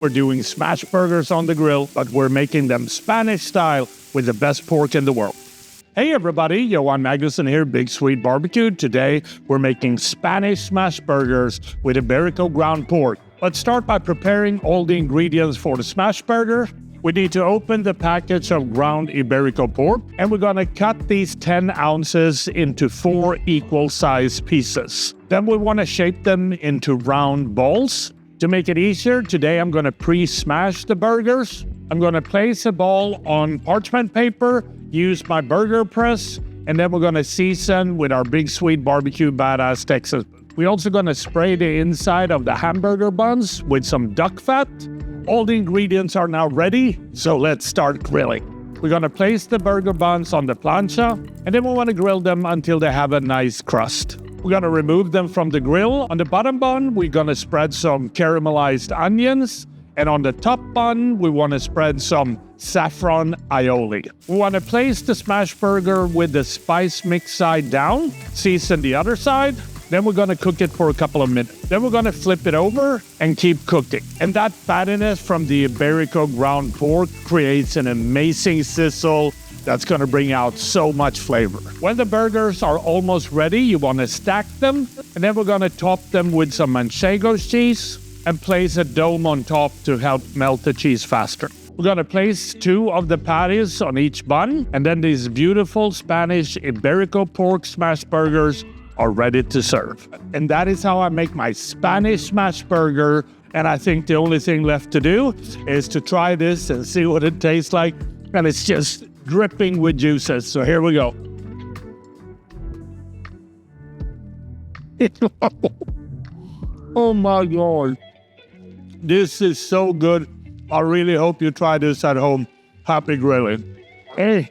We're doing smash burgers on the grill, but we're making them Spanish style with the best pork in the world. Hey everybody, Johan Magnusson here, Big Swede Barbecue. Today we're making Spanish Smashburgers with Iberico ground pork. Let's start by preparing all the ingredients for the smash burger. We need to open the package of ground Iberico pork, and we're gonna cut these 10 ounces into 4 equal size pieces. Then we wanna shape them into round balls. To make it easier, today I'm gonna pre-smash the burgers. I'm gonna place a ball on parchment paper, use my burger press, and then we're gonna season with our Big Swede Barbecue Badass Texas. We're also gonna spray the inside of the hamburger buns with some duck fat. All the ingredients are now ready, so let's start grilling. We're gonna place the burger buns on the plancha, and then we wanna grill them until they have a nice crust. We're gonna remove them from the grill. On the bottom bun, we're gonna spread some caramelized onions. And on the top bun, we wanna spread some saffron aioli. We wanna place the smash burger with the spice mix side down, season the other side. Then we're gonna cook it for a couple of minutes. Then we're gonna flip it over and keep cooking. And that fattiness from the Iberico ground pork creates an amazing sizzle that's gonna bring out so much flavor. When the burgers are almost ready, you wanna stack them, and then we're gonna top them with some manchego cheese and place a dome on top to help melt the cheese faster. We're gonna place 2 of the patties on each bun, and then these beautiful Spanish Iberico pork smash burgers are ready to serve. And that is how I make my Spanish smash burger, and I think the only thing left to do is to try this and see what it tastes like, and it's just dripping with juices. So here we go. Oh my God. This is so good. I really hope you try this at home. Happy grilling. Hey.